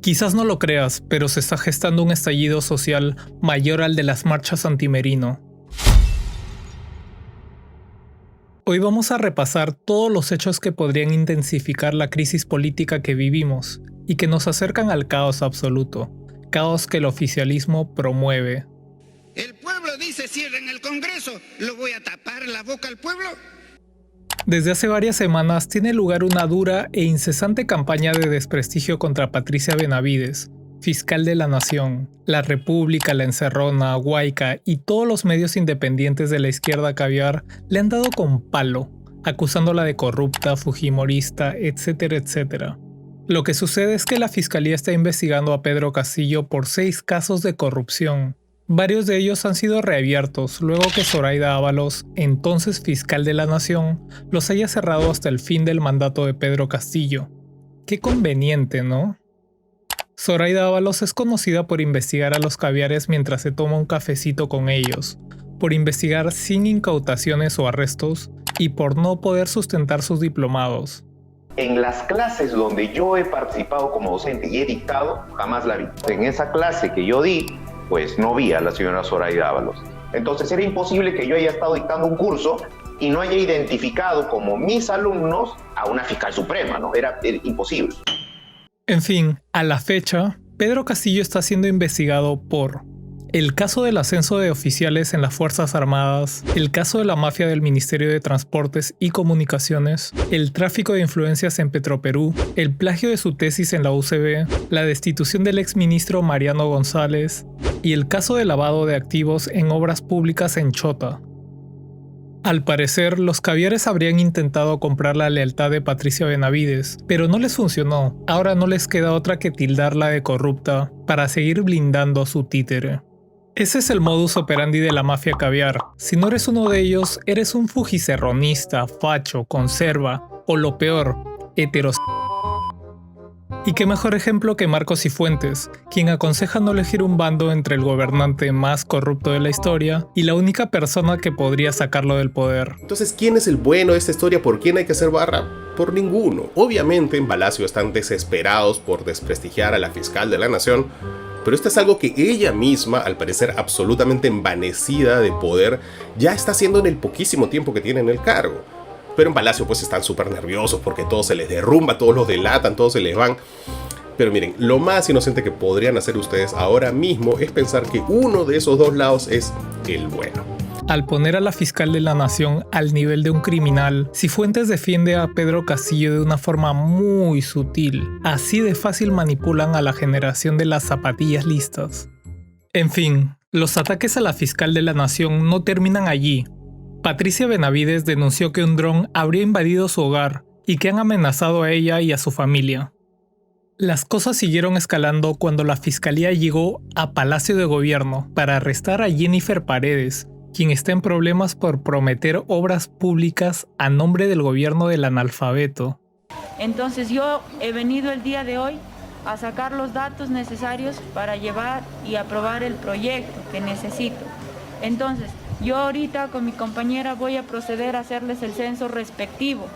Quizás no lo creas, pero se está gestando un estallido social mayor al de las marchas anti-Merino. Hoy vamos a repasar todos los hechos que podrían intensificar la crisis política que vivimos y que nos acercan al caos absoluto, caos que el oficialismo promueve. El pueblo dice cierren el Congreso, ¿lo voy a tapar la boca al pueblo? Desde hace varias semanas tiene lugar una dura e incesante campaña de desprestigio contra Patricia Benavides, fiscal de la Nación. La República, La Encerrona, Guaica y todos los medios independientes de la izquierda caviar le han dado con palo, acusándola de corrupta, fujimorista, etcétera, etcétera. Lo que sucede es que la fiscalía está investigando a Pedro Castillo por 6 casos de corrupción. Varios de ellos han sido reabiertos luego que Zoraida Ábalos, entonces fiscal de la Nación, los haya cerrado hasta el fin del mandato de Pedro Castillo. Qué conveniente, ¿no? Zoraida Ábalos es conocida por investigar a los caviares mientras se toma un cafecito con ellos, por investigar sin incautaciones o arrestos y por no poder sustentar sus diplomados. En las clases donde yo he participado como docente y he dictado, jamás la vi. En esa clase que yo di, pues no vi a la señora Zoraida Ábalos. Entonces era imposible que yo haya estado dictando un curso y no haya identificado como mis alumnos a una fiscal suprema, ¿no? Era imposible. En fin, a la fecha, Pedro Castillo está siendo investigado por el caso del ascenso de oficiales en las Fuerzas Armadas, el caso de la mafia del Ministerio de Transportes y Comunicaciones, el tráfico de influencias en Petroperú, el plagio de su tesis en la UCB, la destitución del exministro Mariano González y el caso de lavado de activos en obras públicas en Chota. Al parecer, los caviares habrían intentado comprar la lealtad de Patricia Benavides, pero no les funcionó. Ahora no les queda otra que tildarla de corrupta para seguir blindando a su títere. Ese es el modus operandi de la mafia caviar. Si no eres uno de ellos, eres un fujicerronista, facho, conserva o lo peor, heterosexual. Y qué mejor ejemplo que Marcos Cifuentes, quien aconseja no elegir un bando entre el gobernante más corrupto de la historia y la única persona que podría sacarlo del poder. Entonces, ¿quién es el bueno de esta historia? ¿Por quién hay que hacer barra? Por ninguno. Obviamente en Palacio están desesperados por desprestigiar a la fiscal de la Nación, pero esto es algo que ella misma, al parecer absolutamente envanecida de poder, ya está haciendo en el poquísimo tiempo que tiene en el cargo. Pero en Palacio pues están súper nerviosos porque todo se les derrumba, todos los delatan, todos se les van. Pero miren, lo más inocente que podrían hacer ustedes ahora mismo es pensar que uno de esos dos lados es el bueno. Al poner a la fiscal de la Nación al nivel de un criminal, Cifuentes defiende a Pedro Castillo de una forma muy sutil. Así de fácil manipulan a la generación de las zapatillas listas. En fin, los ataques a la fiscal de la Nación no terminan allí. Patricia Benavides denunció que un dron habría invadido su hogar y que han amenazado a ella y a su familia. Las cosas siguieron escalando cuando la fiscalía llegó a Palacio de Gobierno para arrestar a Jennifer Paredes, quien está en problemas por prometer obras públicas a nombre del gobierno del analfabeto. Entonces yo he venido el día de hoy a sacar los datos necesarios para llevar y aprobar el proyecto que necesito. Entonces, yo ahorita con mi compañera voy a proceder a hacerles el censo respectivo.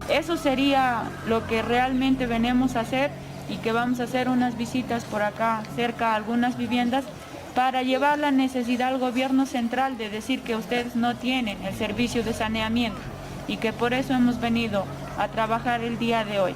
Eso sería lo que realmente venimos a hacer y que vamos a hacer unas visitas por acá cerca a algunas viviendas para llevar la necesidad al gobierno central de decir que ustedes no tienen el servicio de saneamiento y que por eso hemos venido a trabajar el día de hoy.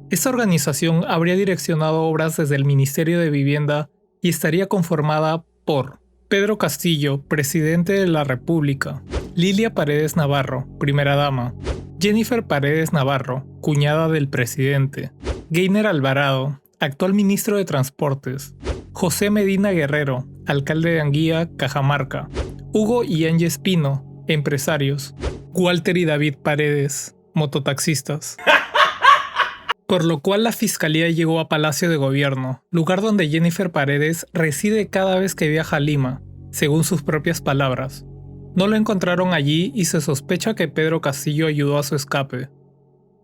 Esta organización habría direccionado obras desde el Ministerio de Vivienda y estaría conformada por Pedro Castillo, presidente de la República, Lilia Paredes Navarro, primera dama, Jennifer Paredes Navarro, cuñada del presidente, Gainer Alvarado, actual ministro de Transportes, José Medina Guerrero, alcalde de Anguía, Cajamarca, Hugo y Angie Espino, empresarios, Walter y David Paredes, mototaxistas. Por lo cual la fiscalía llegó a Palacio de Gobierno, lugar donde Jennifer Paredes reside cada vez que viaja a Lima, según sus propias palabras. No lo encontraron allí y se sospecha que Pedro Castillo ayudó a su escape.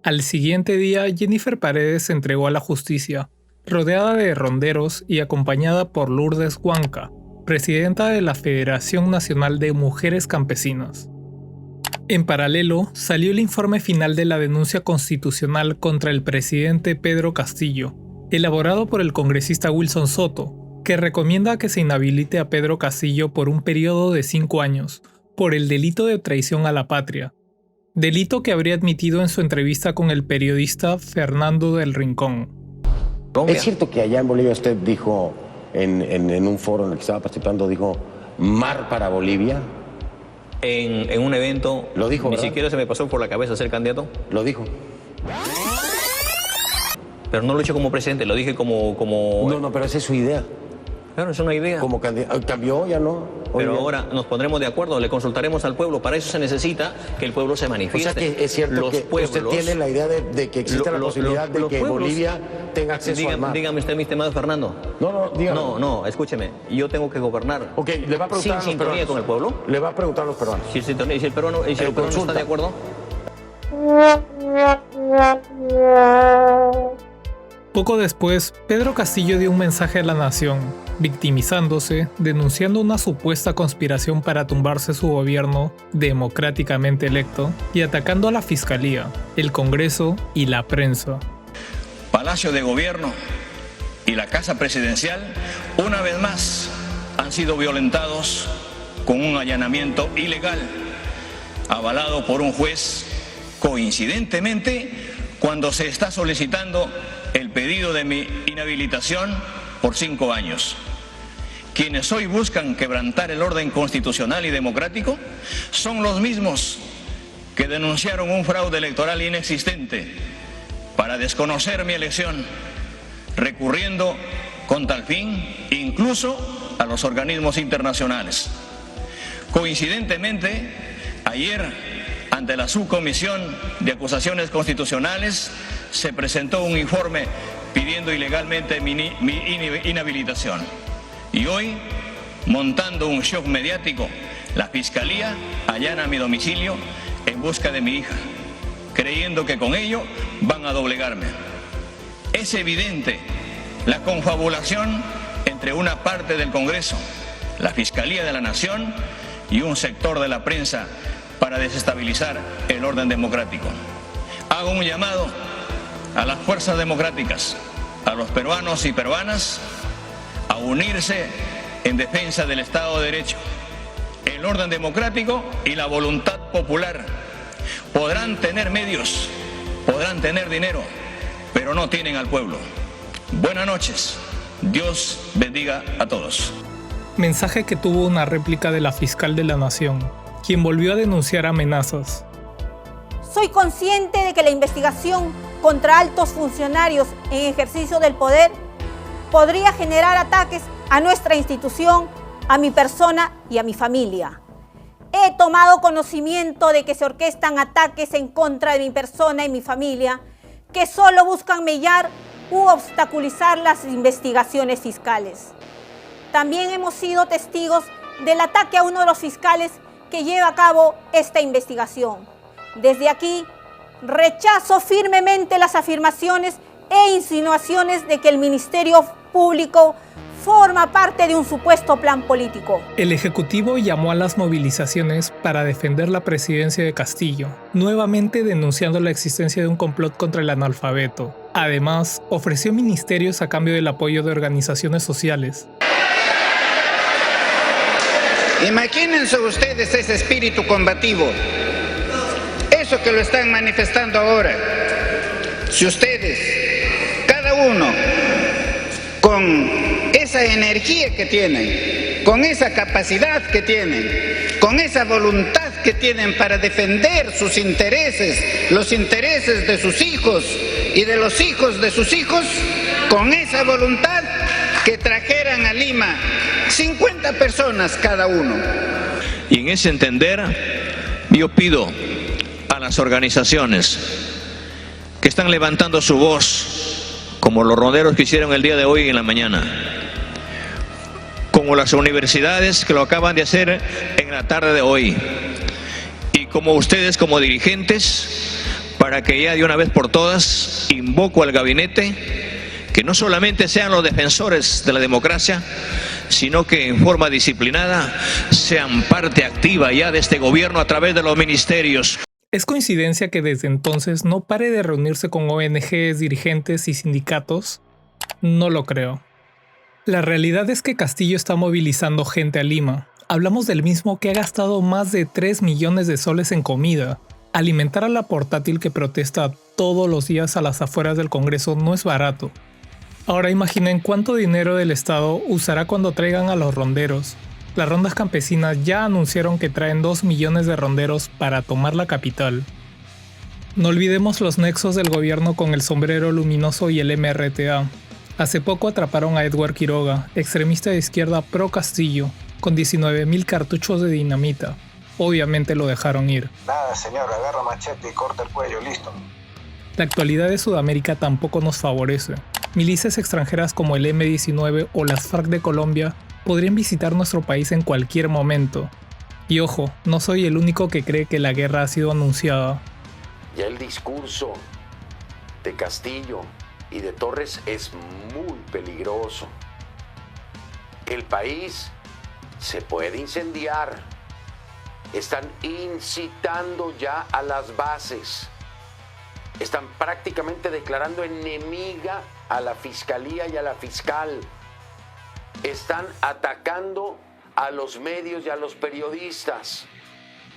Al siguiente día, Jennifer Paredes se entregó a la justicia, rodeada de ronderos y acompañada por Lourdes Huanca, presidenta de la Federación Nacional de Mujeres Campesinas. En paralelo, salió el informe final de la denuncia constitucional contra el presidente Pedro Castillo, elaborado por el congresista Wilson Soto, que recomienda que se inhabilite a Pedro Castillo por un periodo de 5 años, por el delito de traición a la patria, delito que habría admitido en su entrevista con el periodista Fernando del Rincón. ¿Es cierto que allá en Bolivia usted dijo, en un foro en el que estaba participando, dijo, mar para Bolivia? En un evento, lo dijo, ni ¿verdad? siquiera se me pasó por la cabeza ser candidato. Lo dijo. Pero no lo he hecho como presidente, lo dije como... No, pero esa es su idea. Claro, es una idea. Como candidato. ¿Cambió? Ya no. Pero ahora nos pondremos de acuerdo, le consultaremos al pueblo. Para eso se necesita que el pueblo se manifieste. O sea que es cierto que usted tiene la idea de que existe la posibilidad de que Bolivia tenga acceso al mar. Dígame usted, mi estimado Fernando. Dígame. No, escúcheme. Yo tengo que gobernar. Ok, le va a preguntar sin sintonía con el pueblo. Le va a preguntar a los peruanos. Si el peruano está de acuerdo. Poco después, Pedro Castillo dio un mensaje a la nación, victimizándose, denunciando una supuesta conspiración para tumbarse su gobierno democráticamente electo y atacando a la Fiscalía, el Congreso y la prensa. Palacio de Gobierno y la Casa Presidencial, una vez más, han sido violentados con un allanamiento ilegal, avalado por un juez, coincidentemente, cuando se está solicitando el pedido de mi inhabilitación por 5 años. Quienes hoy buscan quebrantar el orden constitucional y democrático son los mismos que denunciaron un fraude electoral inexistente para desconocer mi elección, recurriendo con tal fin incluso a los organismos internacionales. Coincidentemente, ayer, ante la Subcomisión de Acusaciones Constitucionales, se presentó un informe pidiendo ilegalmente mi inhabilitación. Y hoy, montando un shock mediático, la Fiscalía allana mi domicilio en busca de mi hija, creyendo que con ello van a doblegarme. Es evidente la confabulación entre una parte del Congreso, la Fiscalía de la Nación y un sector de la prensa para desestabilizar el orden democrático. Hago un llamado a las fuerzas democráticas, a los peruanos y peruanas, a unirse en defensa del Estado de Derecho, el orden democrático y la voluntad popular. Podrán tener medios, podrán tener dinero, pero no tienen al pueblo. Buenas noches. Dios bendiga a todos. Mensaje que tuvo una réplica de la fiscal de la Nación, quien volvió a denunciar amenazas. Soy consciente de que la investigación contra altos funcionarios en ejercicio del poder podría generar ataques a nuestra institución, a mi persona y a mi familia. He tomado conocimiento de que se orquestan ataques en contra de mi persona y mi familia que solo buscan mellar u obstaculizar las investigaciones fiscales. También hemos sido testigos del ataque a uno de los fiscales que lleva a cabo esta investigación. Desde aquí, rechazo firmemente las afirmaciones e insinuaciones de que el Ministerio Público forma parte de un supuesto plan político. El Ejecutivo llamó a las movilizaciones para defender la presidencia de Castillo, nuevamente denunciando la existencia de un complot contra el analfabeto. Además, ofreció ministerios a cambio del apoyo de organizaciones sociales. Imagínense ustedes ese espíritu combativo, eso que lo están manifestando ahora. Si ustedes, cada uno, con esa energía que tienen, con esa capacidad que tienen, con esa voluntad que tienen para defender sus intereses, los intereses de sus hijos y de los hijos de sus hijos, con esa voluntad que trajeran a Lima 50 personas cada uno. Y en ese entender, yo pido a las organizaciones que están levantando su voz, como los ronderos que hicieron el día de hoy en la mañana, como las universidades que lo acaban de hacer en la tarde de hoy, y como ustedes como dirigentes, para que ya de una vez por todas invoco al gabinete que no solamente sean los defensores de la democracia, sino que en forma disciplinada sean parte activa ya de este gobierno a través de los ministerios. ¿Es coincidencia que desde entonces no pare de reunirse con ONGs, dirigentes y sindicatos? No lo creo. La realidad es que Castillo está movilizando gente a Lima. Hablamos del mismo que ha gastado más de 3 millones de soles en comida. Alimentar a la portátil que protesta todos los días a las afueras del Congreso no es barato. Ahora imaginen cuánto dinero del Estado usará cuando traigan a los ronderos. Las rondas campesinas ya anunciaron que traen 2 millones de ronderos para tomar la capital. No olvidemos los nexos del gobierno con el Sombrero Luminoso y el MRTA. Hace poco atraparon a Edward Quiroga, extremista de izquierda pro Castillo, con 19.000 cartuchos de dinamita. Obviamente lo dejaron ir. Nada, señor, agarra machete y corta el cuello, listo. La actualidad de Sudamérica tampoco nos favorece. Milicias extranjeras como el M-19 o las FARC de Colombia podrían visitar nuestro país en cualquier momento. Y ojo, no soy el único que cree que la guerra ha sido anunciada. Ya el discurso de Castillo y de Torres es muy peligroso. El país se puede incendiar. Están incitando ya a las bases. Están prácticamente declarando enemiga a la fiscalía y a la fiscal. Están atacando a los medios y a los periodistas.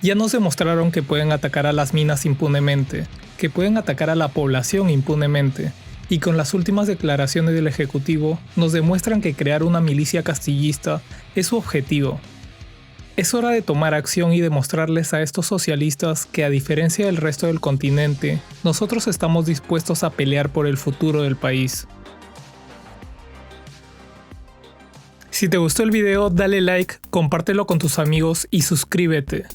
Ya nos demostraron que pueden atacar a las minas impunemente, que pueden atacar a la población impunemente, y con las últimas declaraciones del Ejecutivo nos demuestran que crear una milicia castillista es su objetivo. Es hora de tomar acción y demostrarles a estos socialistas que, a diferencia del resto del continente, nosotros estamos dispuestos a pelear por el futuro del país. Si te gustó el video, dale like, compártelo con tus amigos y suscríbete.